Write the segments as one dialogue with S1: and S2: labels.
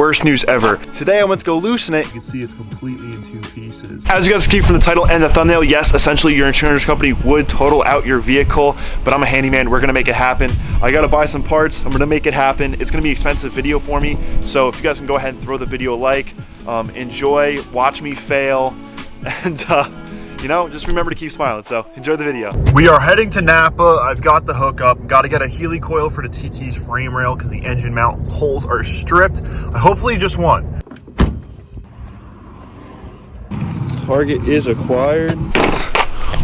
S1: worst news ever. Today I went to go loosen it. You can see it's completely in 2 pieces. As you guys can see from the title and the thumbnail, yes, essentially your insurance company would total out your vehicle, but I'm a handyman. We're gonna make it happen. I gotta buy some parts. I'm gonna make it happen. It's gonna be an expensive video for me. So if you guys can go ahead and throw the video a like, enjoy, watch me fail, and you know, just remember to keep smiling. So enjoy the video. We are heading to Napa. I've got the hookup. Got to get a Healy coil for the TT's frame rail because the engine mount holes are stripped. Hopefully just one. Target is acquired.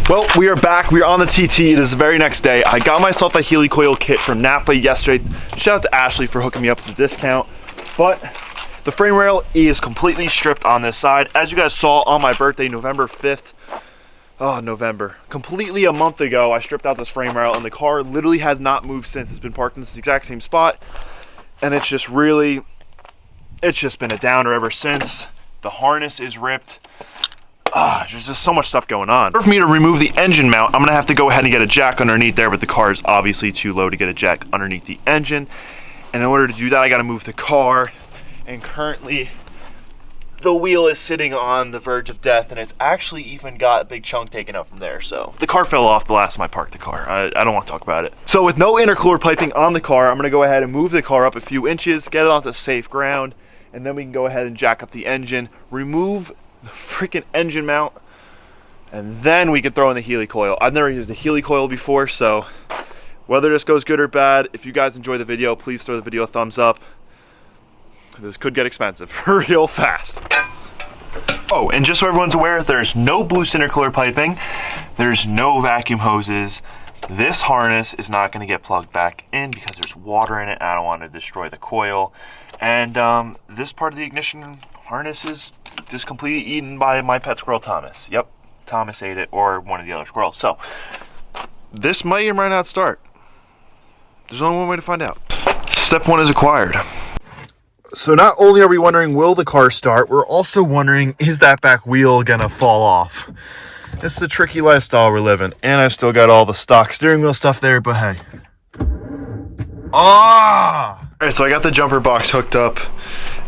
S1: Well, we are back. We are on the TT. It is the very next day. I got myself a Healy coil kit from Napa yesterday. Shout out to Ashley for hooking me up with a discount. But the frame rail is completely stripped on this side. As you guys saw on my birthday, November 5th, November. Completely a month ago, I stripped out this frame rail and the car literally has not moved since. It's been parked in this exact same spot. And it's just been a downer ever since. The harness is ripped. There's just so much stuff going on. For me to remove the engine mount, I'm gonna have to go ahead and get a jack underneath there, but the car is obviously too low to get a jack underneath the engine. And in order to do that, I gotta move the car. And currently, the wheel is sitting on the verge of death, and it's actually even got a big chunk taken out from there. So the car fell off the last time I parked the car. I don't want to talk about it. So with no intercooler piping on the car, I'm gonna go ahead and move the car up a few inches, get it onto safe ground, and then we can go ahead and jack up the engine, remove the freaking engine mount, and then we can throw in the Healy coil. I've never used the Healy coil before, so whether this goes good or bad, if you guys enjoy the video, please throw the video a thumbs up. This could get expensive real fast. Oh, and just so everyone's aware, there's no boost intercooler piping. There's no vacuum hoses. This harness is not going to get plugged back in because there's water in it. I don't want to destroy the coil. And this part of the ignition harness is just completely eaten by my pet squirrel, Thomas. Yep, Thomas ate it, or one of the other squirrels. So this might or might not start. There's only one way to find out. Step 1 is acquired. So not only are we wondering, will the car start, we're also wondering, is that back wheel gonna fall off? This is a tricky lifestyle we're living, and I've still got all the stock steering wheel stuff there, but hey. Alright, so I got the jumper box hooked up,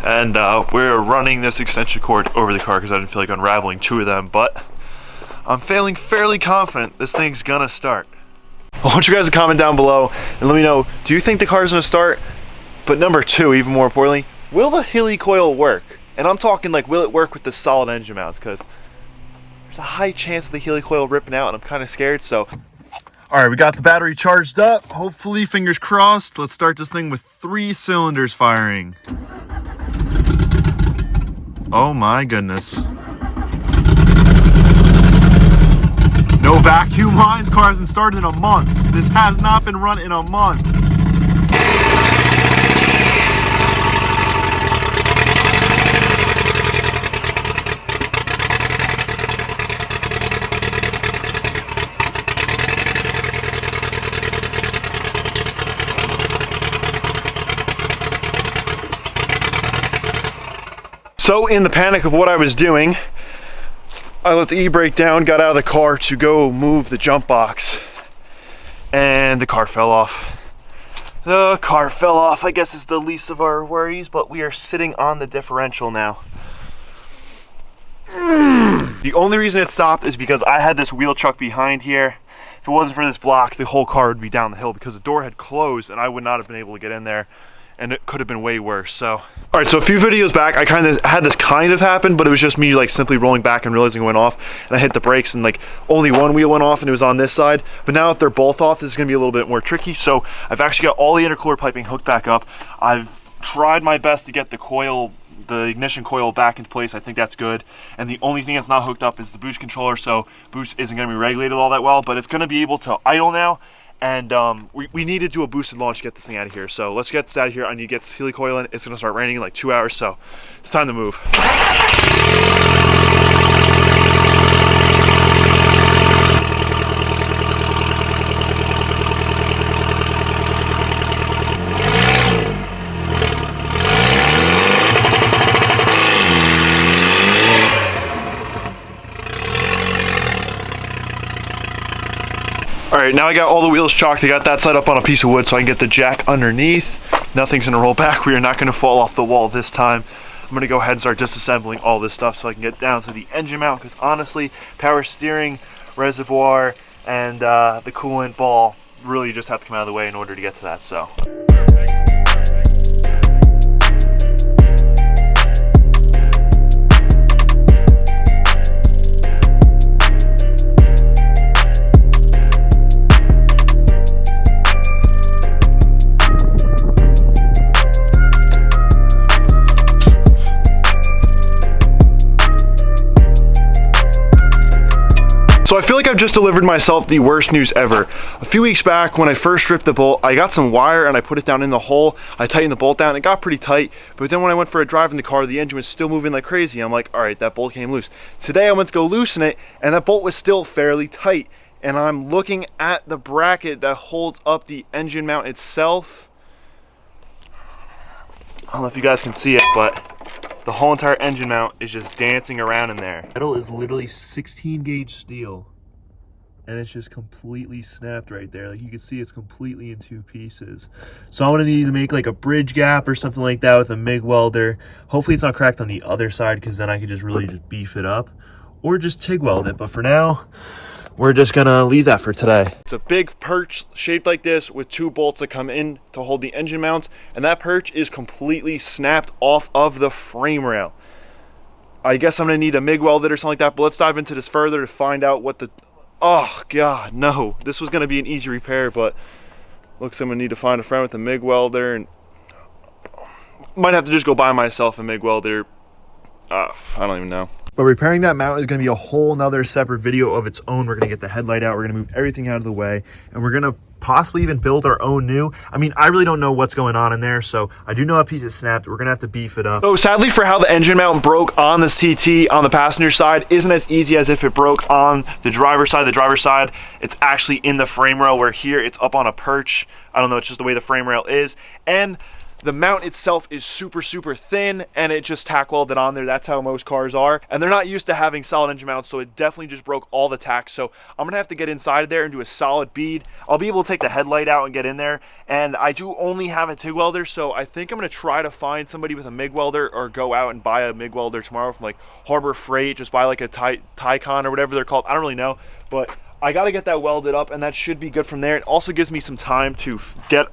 S1: and we're running this extension cord over the car because I didn't feel like unraveling 2 of them, but I'm feeling fairly confident this thing's gonna start. I want you guys to comment down below and let me know, do you think the car's gonna start? But number 2, even more importantly, will the Healy coil work? And I'm talking like, will it work with the solid engine mounts? Because there's a high chance of the Healy coil ripping out, and I'm kind of scared. So, all right, we got the battery charged up. Hopefully, fingers crossed. Let's start this thing with 3 cylinders firing. Oh my goodness. No vacuum lines. Car hasn't started in a month. This has not been run in a month. So in the panic of what I was doing, I let the e-brake down, got out of the car to go move the jump box, and the car fell off. The car fell off. I guess it's the least of our worries, but we are sitting on the differential now. The only reason it stopped is because I had this wheel chuck behind here. If it wasn't for this block, the whole car would be down the hill because the door had closed and I would not have been able to get in there. And it could have been way worse. So, all right, so a few videos back, I had this kind of happen, but it was just me like simply rolling back and realizing it went off, and I hit the brakes and like only one wheel went off and it was on this side. But now that they're both off, this is gonna be a little bit more tricky. So I've actually got all the intercooler piping hooked back up. I've tried my best to get the coil, the ignition coil back into place. I think that's good. And the only thing that's not hooked up is the boost controller. So boost isn't gonna be regulated all that well, but it's gonna be able to idle now. And we need to do a boosted launch to get this thing out of here. So let's get this out of here. I need to get this Healy coil in. It's gonna start raining in like 2 hours, so it's time to move. All right, now I got all the wheels chalked. I got that side up on a piece of wood so I can get the jack underneath. Nothing's gonna roll back. We are not gonna fall off the wall this time. I'm gonna go ahead and start disassembling all this stuff so I can get down to the engine mount, because honestly, power steering, reservoir, and the coolant ball really just have to come out of the way in order to get to that. So. So I feel like I've just delivered myself the worst news ever. A few weeks back when I first stripped the bolt, I got some wire and I put it down in the hole. I tightened the bolt down, it got pretty tight, but then when I went for a drive in the car, the engine was still moving like crazy. I'm like, all right, that bolt came loose. Today I went to go loosen it and that bolt was still fairly tight. And I'm looking at the bracket that holds up the engine mount itself. I don't know if you guys can see it, but the whole entire engine mount is just dancing around in there. Metal is literally 16 gauge steel, and it's just completely snapped right there. Like you can see, it's completely in two pieces. So I'm gonna need to make like a bridge gap or something like that with a MIG welder. Hopefully it's not cracked on the other side, because then I can just really just beef it up, or just TIG weld it. But for now, we're just gonna leave that for today. It's a big perch shaped like this with two bolts that come in to hold the engine mounts, and that perch is completely snapped off of the frame rail. I guess I'm gonna need a MIG weld it or something like that, but let's dive into this further to find out what the, oh God, no. This was gonna be an easy repair, but looks like I'm gonna need to find a friend with a MIG welder, and might have to just go buy myself a MIG welder. I don't even know. But repairing that mount is going to be a whole nother separate video of its own. We're going to get the headlight out, we're going to move everything out of the way, and we're going to possibly even build our own new. I mean, I really don't know what's going on in there, so I do know a piece is snapped. We're going to have to beef it up. So sadly, for how the engine mount broke on this TT on the passenger side isn't as easy as if it broke on the driver's side. The driver's side, it's actually in the frame rail, where here it's up on a perch. I don't know, it's just the way the frame rail is. And the mount itself is super thin, and it just tack welded on there. That's how most cars are, and they're not used to having solid engine mounts, so it definitely just broke all the tacks. So I'm gonna have to get inside of there and do a solid bead. I'll be able to take the headlight out and get in there, and I do only have a TIG welder, so I think I'm gonna try to find somebody with a MIG welder, or go out and buy a MIG welder tomorrow from like Harbor Freight. Just buy like a Tycon or whatever they're called. I don't really know, but I got to get that welded up, and that should be good from there. It also gives me some time to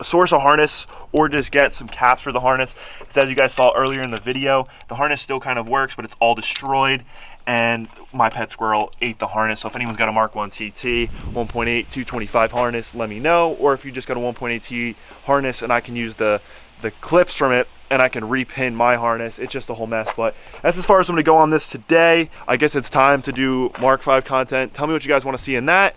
S1: source a harness, or just get some caps for the harness, because as you guys saw earlier in the video, the harness still kind of works, but it's all destroyed, and my pet squirrel ate the harness. So if anyone's got a Mark 1 TT 1.8 225 harness, let me know. Or if you just got a 1.8 T harness and I can use the clips from it and I can repin my harness, it's just a whole mess. But that's as far as I'm gonna go on this today. I guess it's time to do Mark 5 content. Tell me what you guys want to see in that.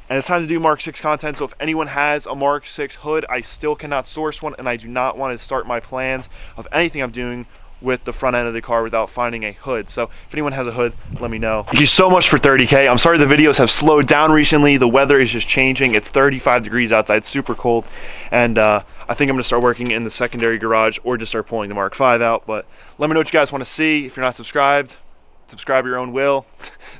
S1: And it's time to do Mark 6 content. So if anyone has a Mark 6 hood, I still cannot source one, and I do not want to start my plans of anything I'm doing with the front end of the car without finding a hood. So if anyone has a hood, let me know. Thank you so much for 30K. I'm sorry the videos have slowed down recently. The weather is just changing. It's 35 degrees outside, super cold. And I think I'm gonna start working in the secondary garage, or just start pulling the Mark 5 out. But let me know what you guys want to see. If you're not subscribed, subscribe your own will.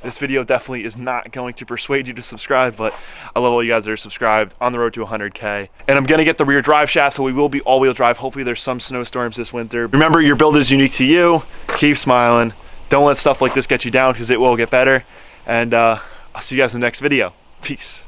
S1: This video definitely is not going to persuade you to subscribe, but I love all you guys that are subscribed. On the road to 100K. And I'm gonna get the rear drive shaft, so we will be all-wheel drive. Hopefully there's some snowstorms this winter. Remember, your build is unique to you. Keep smiling. Don't let stuff like this get you down, because it will get better. And I'll see you guys in the next video. Peace.